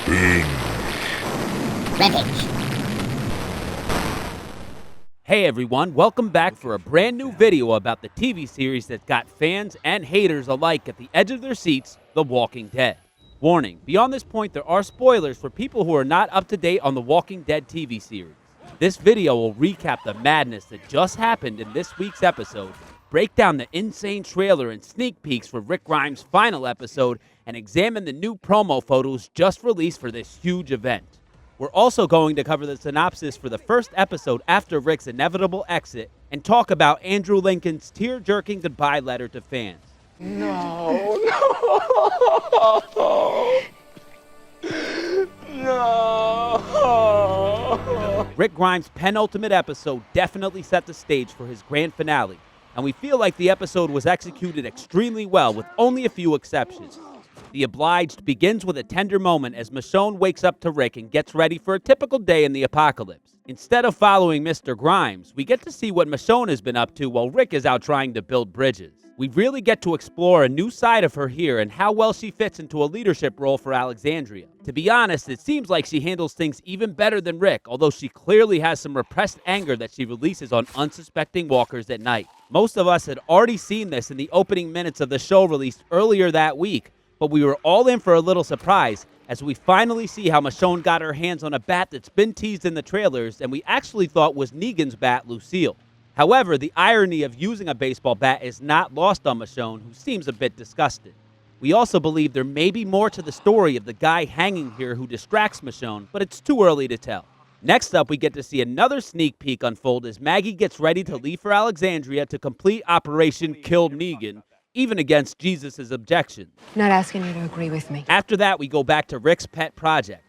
Hey everyone, welcome back for a brand new video about the TV series that got fans and haters alike at the edge of their seats, The Walking Dead. Warning, beyond this point there are spoilers for people who are not up to date on The Walking Dead TV series. This video will recap the madness that just happened in this week's episode, break down the insane trailer and sneak peeks for Rick Grimes' final episode, and examine the new promo photos just released for this huge event. We're also going to cover the synopsis for the first episode after Rick's inevitable exit and talk about Andrew Lincoln's tear-jerking goodbye letter to fans. No. Rick Grimes' penultimate episode definitely set the stage for his grand finale, and we feel like the episode was executed extremely well with only a few exceptions. The Obliged begins with a tender moment as Michonne wakes up to Rick and gets ready for a typical day in the apocalypse. Instead of following Mr. Grimes, we get to see what Michonne has been up to while Rick is out trying to build bridges. We really get to explore a new side of her here and how well she fits into a leadership role for Alexandria. To be honest, it seems like she handles things even better than Rick, although she clearly has some repressed anger that she releases on unsuspecting walkers at night. Most of us had already seen this in the opening minutes of the show released earlier that week, but we were all in for a little surprise as we finally see how Michonne got her hands on a bat that's been teased in the trailers and we actually thought was Negan's bat, Lucille. However, the irony of using a baseball bat is not lost on Michonne, who seems a bit disgusted. We also believe there may be more to the story of the guy hanging here who distracts Michonne, but it's too early to tell. Next up, we get to see another sneak peek unfold as Maggie gets ready to leave for Alexandria to complete Operation Kill Negan, even against Jesus' objections. Not asking you to agree with me. After that, we go back to Rick's pet project.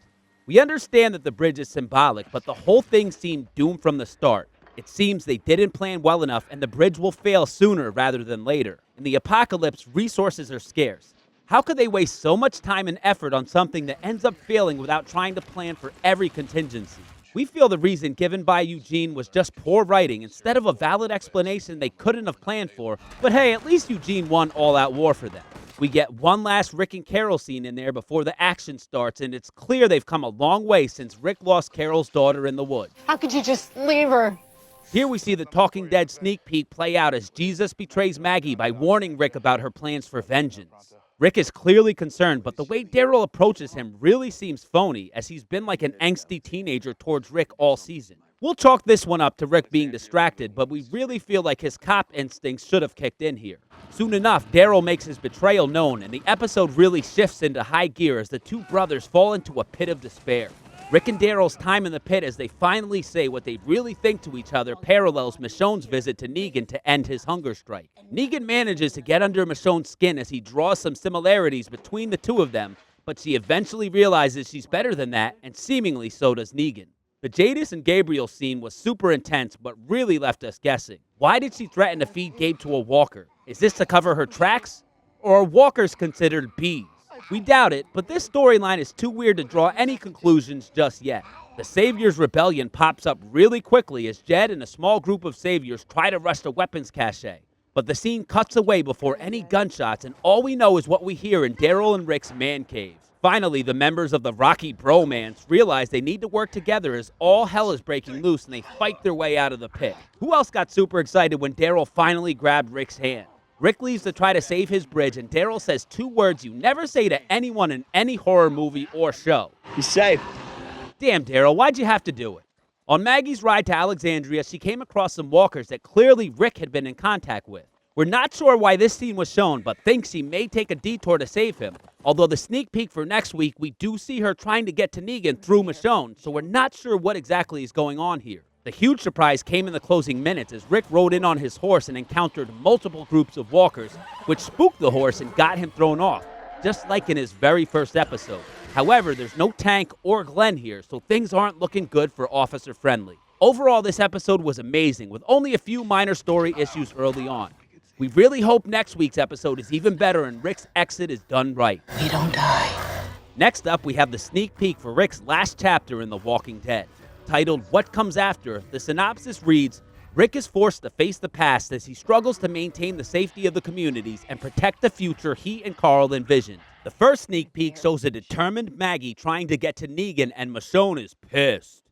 We understand that the bridge is symbolic, but the whole thing seemed doomed from the start. It seems they didn't plan well enough and the bridge will fail sooner rather than later. In the apocalypse, resources are scarce. How could they waste so much time and effort on something that ends up failing without trying to plan for every contingency? We feel the reason given by Eugene was just poor writing instead of a valid explanation they couldn't have planned for, but hey, at least Eugene won all-out war for them. We get one last Rick and Carol scene in there before the action starts, and it's clear they've come a long way since Rick lost Carol's daughter in the woods. How could you just leave her? Here we see the Talking Dead sneak peek play out as Jesus betrays Maggie by warning Rick about her plans for vengeance. Rick is clearly concerned, but the way Daryl approaches him really seems phony, as he's been like an angsty teenager towards Rick all season. We'll chalk this one up to Rick being distracted, but we really feel like his cop instincts should have kicked in here. Soon enough, Daryl makes his betrayal known, and the episode really shifts into high gear as the two brothers fall into a pit of despair. Rick and Daryl's time in the pit as they finally say what they really think to each other parallels Michonne's visit to Negan to end his hunger strike. Negan manages to get under Michonne's skin as he draws some similarities between the two of them, but she eventually realizes she's better than that, and seemingly so does Negan. The Jadis and Gabriel scene was super intense, but really left us guessing. Why did she threaten to feed Gabe to a walker? Is this to cover her tracks? Or are walkers considered bees? We doubt it, but this storyline is too weird to draw any conclusions just yet. The Saviors Rebellion pops up really quickly as Jed and a small group of Saviors try to rush the weapons cache. But the scene cuts away before any gunshots, and all we know is what we hear in Daryl and Rick's man cave. Finally, the members of the Rocky Bromance realize they need to work together as all hell is breaking loose and they fight their way out of the pit. Who else got super excited when Daryl finally grabbed Rick's hand? Rick leaves to try to save his bridge, and Daryl says two words you never say to anyone in any horror movie or show. He's safe. Damn, Daryl, why'd you have to do it? On Maggie's ride to Alexandria, she came across some walkers that clearly Rick had been in contact with. We're not sure why this scene was shown, but think she may take a detour to save him. Although the sneak peek for next week, we do see her trying to get to Negan through Michonne, so we're not sure what exactly is going on here. The huge surprise came in the closing minutes as Rick rode in on his horse and encountered multiple groups of walkers, which spooked the horse and got him thrown off, just like in his very first episode. However, there's no Tank or Glenn here, so things aren't looking good for Officer Friendly. Overall, this episode was amazing, with only a few minor story issues early on. We really hope next week's episode is even better and Rick's exit is done right. We don't die. Next up, we have the sneak peek for Rick's last chapter in The Walking Dead. Titled What Comes After, the synopsis reads, Rick is forced to face the past as he struggles to maintain the safety of the communities and protect the future he and Carl envisioned. The first sneak peek shows a determined Maggie trying to get to Negan, and Michonne is pissed.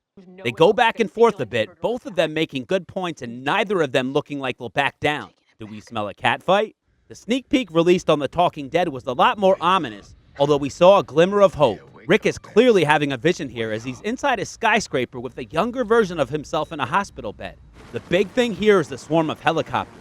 They go back and forth a bit, both of them making good points and neither of them looking like they'll back down. Do we smell a catfight? The sneak peek released on The Talking Dead was a lot more ominous, although we saw a glimmer of hope. Rick is clearly having a vision here as he's inside a skyscraper with a younger version of himself in a hospital bed. The big thing here is the swarm of helicopters.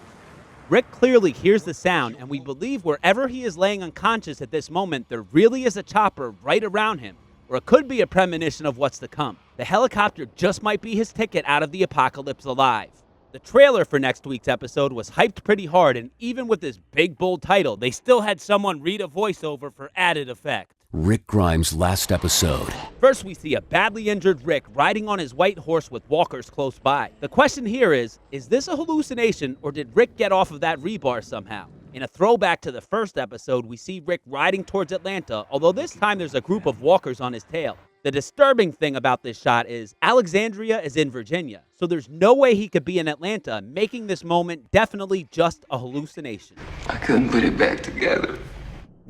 Rick clearly hears the sound, and we believe wherever he is laying unconscious at this moment, there really is a chopper right around him, or it could be a premonition of what's to come. The helicopter just might be his ticket out of the apocalypse alive. The trailer for next week's episode was hyped pretty hard, and even with this big bold title, they still had someone read a voiceover for added effect. Rick Grimes' last episode. First, we see a badly injured Rick riding on his white horse with walkers close by. The question here is this a hallucination, or did Rick get off of that rebar somehow? In a throwback to the first episode, we see Rick riding towards Atlanta, although this time there's a group of walkers on his tail. The disturbing thing about this shot is Alexandria is in Virginia, so there's no way he could be in Atlanta, making this moment definitely just a hallucination. I couldn't put it back together.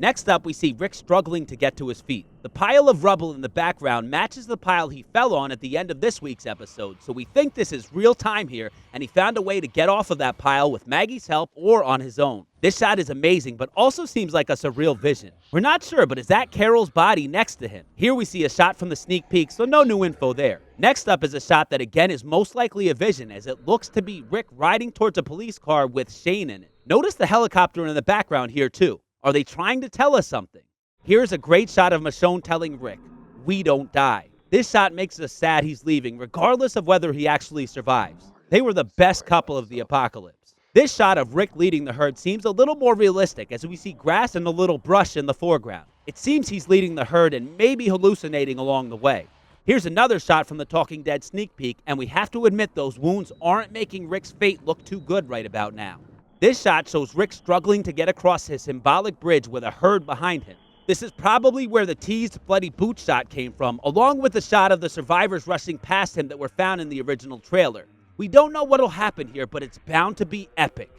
Next up, we see Rick struggling to get to his feet. The pile of rubble in the background matches the pile he fell on at the end of this week's episode, so we think this is real time here, and he found a way to get off of that pile with Maggie's help or on his own. This shot is amazing, but also seems like a surreal vision. We're not sure, but is that Carol's body next to him? Here we see a shot from the sneak peek, so no new info there. Next up is a shot that again is most likely a vision, as it looks to be Rick riding towards a police car with Shane in it. Notice the helicopter in the background here too. Are they trying to tell us something? Here's a great shot of Michonne telling Rick, "We don't die." This shot makes us sad he's leaving, regardless of whether he actually survives. They were the best couple of the apocalypse. This shot of Rick leading the herd seems a little more realistic, as we see grass and a little brush in the foreground. It seems he's leading the herd and maybe hallucinating along the way. Here's another shot from the Talking Dead sneak peek, and we have to admit those wounds aren't making Rick's fate look too good right about now. This shot shows Rick struggling to get across his symbolic bridge with a herd behind him. This is probably where the teased bloody boot shot came from, along with the shot of the survivors rushing past him that were found in the original trailer. We don't know what'll happen here, but it's bound to be epic.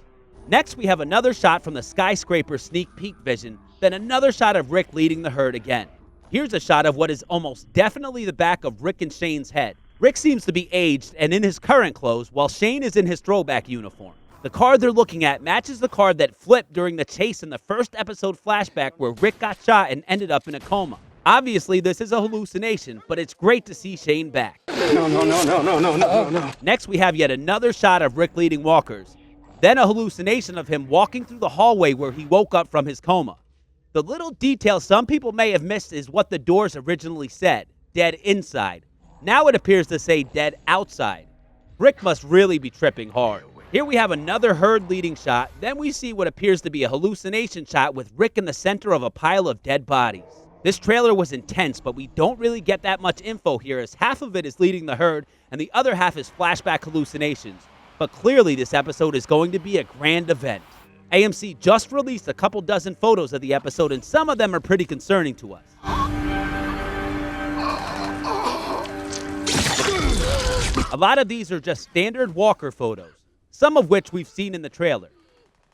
Next, we have another shot from the skyscraper sneak peek vision, then another shot of Rick leading the herd again. Here's a shot of what is almost definitely the back of Rick and Shane's head. Rick seems to be aged and in his current clothes, while Shane is in his throwback uniform. The card they're looking at matches the card that flipped during the chase in the first episode flashback where Rick got shot and ended up in a coma. Obviously, this is a hallucination, but it's great to see Shane back. No. Next, we have yet another shot of Rick leading walkers, then a hallucination of him walking through the hallway where he woke up from his coma. The little detail some people may have missed is what the doors originally said, dead inside. Now it appears to say dead outside. Rick must really be tripping hard. Here we have another herd leading shot, then we see what appears to be a hallucination shot with Rick in the center of a pile of dead bodies. This trailer was intense, but we don't really get that much info here, as half of it is leading the herd and the other half is flashback hallucinations. But clearly this episode is going to be a grand event. AMC just released a couple dozen photos of the episode, and some of them are pretty concerning to us. A lot of these are just standard walker photos, some of which we've seen in the trailer.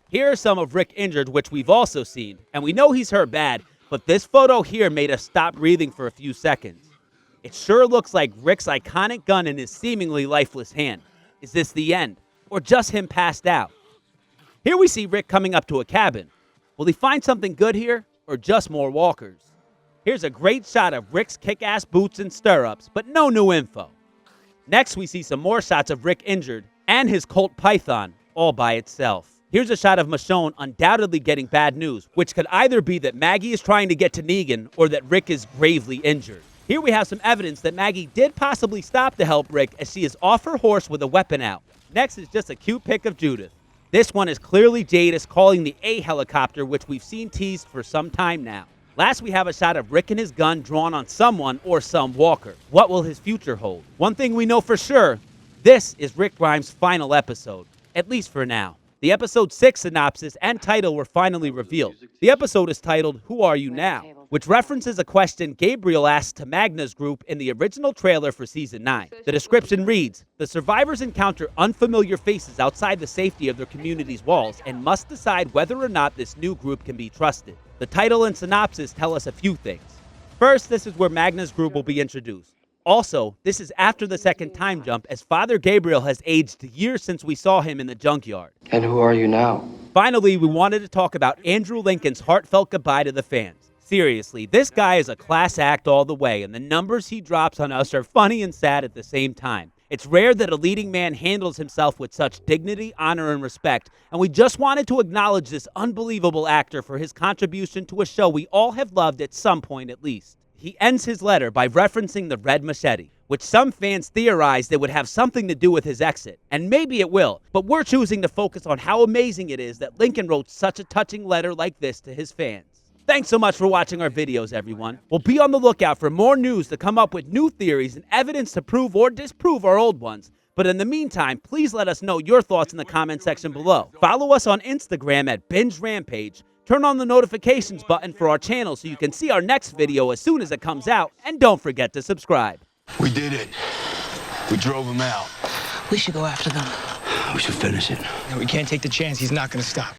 Here are some of Rick injured, which we've also seen, and we know he's hurt bad, but this photo here made us stop breathing for a few seconds. It sure looks like Rick's iconic gun in his seemingly lifeless hand. Is this the end, or just him passed out? Here we see Rick coming up to a cabin. Will he find something good here, or just more walkers? Here's a great shot of Rick's kick-ass boots and stirrups, but no new info. Next, we see some more shots of Rick injured, and his Colt Python, all by itself. Here's a shot of Michonne undoubtedly getting bad news, which could either be that Maggie is trying to get to Negan, or that Rick is gravely injured. Here we have some evidence that Maggie did possibly stop to help Rick, as she is off her horse with a weapon out. Next is just a cute pic of Judith. This one is clearly Jadis calling the A helicopter, which we've seen teased for some time now. Last, we have a shot of Rick and his gun drawn on someone or some walker. What will his future hold? One thing we know for sure, this is Rick Grimes' final episode, at least for now. The episode 6 synopsis and title were finally revealed. The episode is titled, "Who Are You Now?", which references a question Gabriel asked to Magna's group in the original trailer for Season 9. The description reads, "The survivors encounter unfamiliar faces outside the safety of their community's walls and must decide whether or not this new group can be trusted." The title and synopsis tell us a few things. First, this is where Magna's group will be introduced. Also, this is after the second time jump, as Father Gabriel has aged years since we saw him in the junkyard. And who are you now? Finally, we wanted to talk about Andrew Lincoln's heartfelt goodbye to the fans. Seriously, this guy is a class act all the way, and the numbers he drops on us are funny and sad at the same time. It's rare that a leading man handles himself with such dignity, honor, and respect, and we just wanted to acknowledge this unbelievable actor for his contribution to a show we all have loved at some point at least. He ends his letter by referencing the red machete, which some fans theorized it would have something to do with his exit. And maybe it will, but we're choosing to focus on how amazing it is that Lincoln wrote such a touching letter like this to his fans. Thanks so much for watching our videos, everyone. We'll be on the lookout for more news to come up with new theories and evidence to prove or disprove our old ones. But in the meantime, please let us know your thoughts in the comment section below. Follow us on Instagram at Binge Rampage. Turn on the notifications button for our channel so you can see our next video as soon as it comes out. And don't forget to subscribe. We did it. We drove him out. We should go after them. We should finish it. No, we can't take the chance. He's not going to stop.